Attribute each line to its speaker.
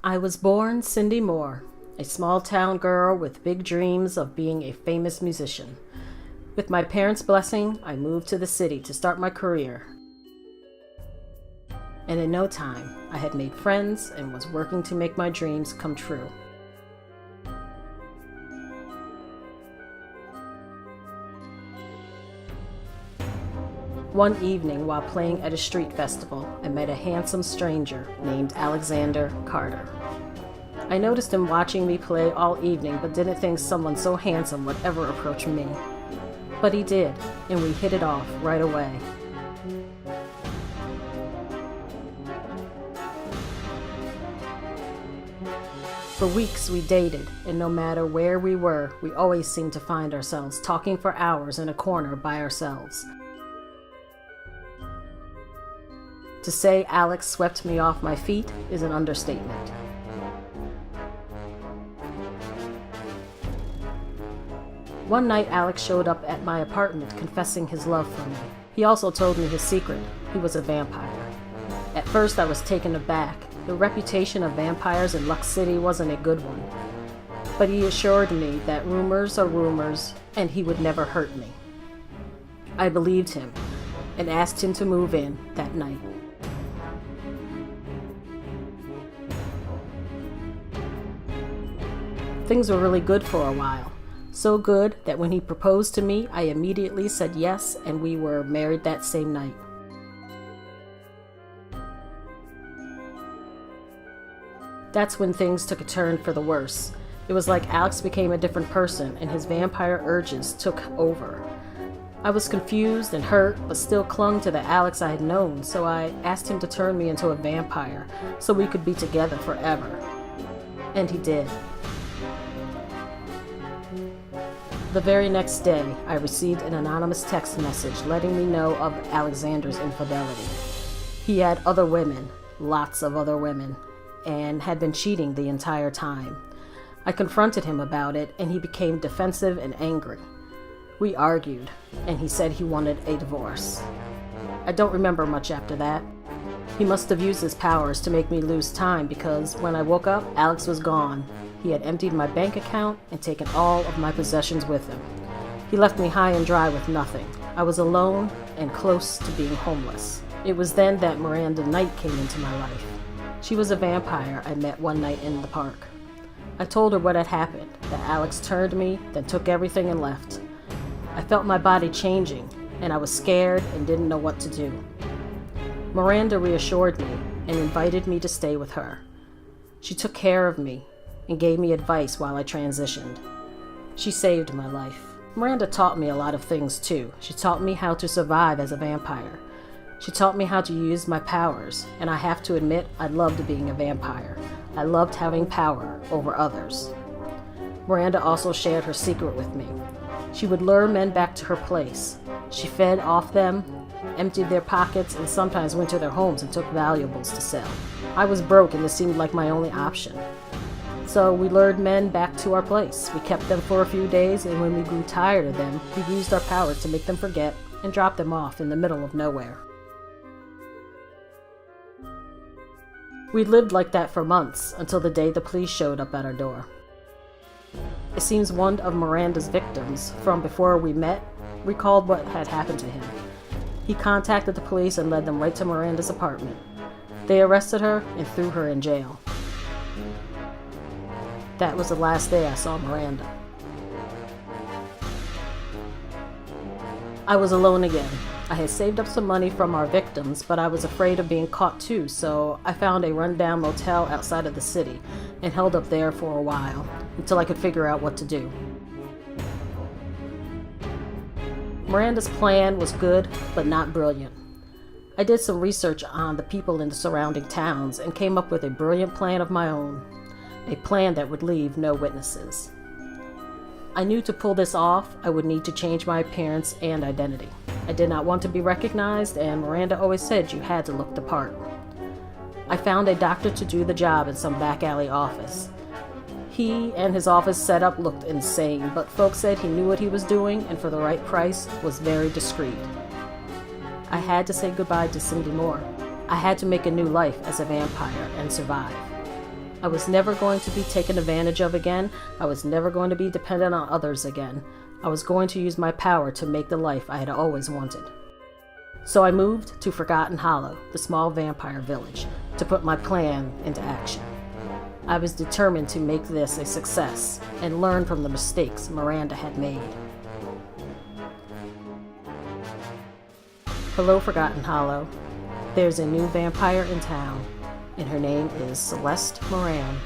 Speaker 1: I was born Cindy Moore, a small-town girl with big dreams of being a famous musician. With my parents' blessing, I moved to the city to start my career. And in no time, I had made friends and was working to make my dreams come true. One evening, while playing at a street festival, I met a handsome stranger named Alexander Carter. I noticed him watching me play all evening, but didn't think someone so handsome would ever approach me. But he did, and we hit it off right away. For weeks we dated, and no matter where we were, we always seemed to find ourselves talking for hours in a corner by ourselves. To say Alex swept me off my feet is an understatement. One night Alex showed up at my apartment confessing his love for me. He also told me his secret. He was a vampire. At first I was taken aback. The reputation of vampires in Lux City wasn't a good one. But he assured me that rumors are rumors and he would never hurt me. I believed him and asked him to move in that night. Things were really good for a while. So good that when he proposed to me, I immediately said yes, and we were married that same night. That's when things took a turn for the worse. It was like Alex became a different person and his vampire urges took over. I was confused and hurt, but still clung to the Alex I had known, so I asked him to turn me into a vampire so we could be together forever. And he did. The very next day, I received an anonymous text message letting me know of Alexander's infidelity. He had other women, lots of other women, and had been cheating the entire time. I confronted him about it, and he became defensive and angry. We argued, and he said he wanted a divorce. I don't remember much after that. He must have used his powers to make me lose time because when I woke up, Alex was gone. He had emptied my bank account and taken all of my possessions with him. He left me high and dry with nothing. I was alone and close to being homeless. It was then that Miranda Knight came into my life. She was a vampire I met one night in the park. I told her what had happened, that Alex turned me, then took everything and left. I felt my body changing, and I was scared and didn't know what to do. Miranda reassured me and invited me to stay with her. She took care of me and gave me advice while I transitioned. She saved my life. Miranda taught me a lot of things too. She taught me how to survive as a vampire. She taught me how to use my powers, and I have to admit I loved being a vampire. I loved having power over others. Miranda also shared her secret with me. She would lure men back to her place. She fed off them, emptied their pockets, and sometimes went to their homes and took valuables to sell. I was broke and this seemed like my only option. So we lured men back to our place. We kept them for a few days, and when we grew tired of them, we used our powers to make them forget and drop them off in the middle of nowhere. We lived like that for months until the day the police showed up at our door. It seems one of Miranda's victims from before we met recalled what had happened to him. He contacted the police and led them right to Miranda's apartment. They arrested her and threw her in jail. That was the last day I saw Miranda. I was alone again. I had saved up some money from our victims, but I was afraid of being caught too, so I found a rundown motel outside of the city and held up there for a while until I could figure out what to do. Miranda's plan was good, but not brilliant. I did some research on the people in the surrounding towns and came up with a brilliant plan of my own. A plan that would leave no witnesses. I knew to pull this off, I would need to change my appearance and identity. I did not want to be recognized, and Miranda always said you had to look the part. I found a doctor to do the job in some back alley office. He and his office setup looked insane, but folks said he knew what he was doing and for the right price was very discreet. I had to say goodbye to Cindy Moore. I had to make a new life as a vampire and survive. I was never going to be taken advantage of again. I was never going to be dependent on others again. I was going to use my power to make the life I had always wanted. So I moved to Forgotten Hollow, the small vampire village, to put my plan into action. I was determined to make this a success and learn from the mistakes Miranda had made. Hello, Forgotten Hollow. There's a new vampire in town, and her name is Celeste Moran.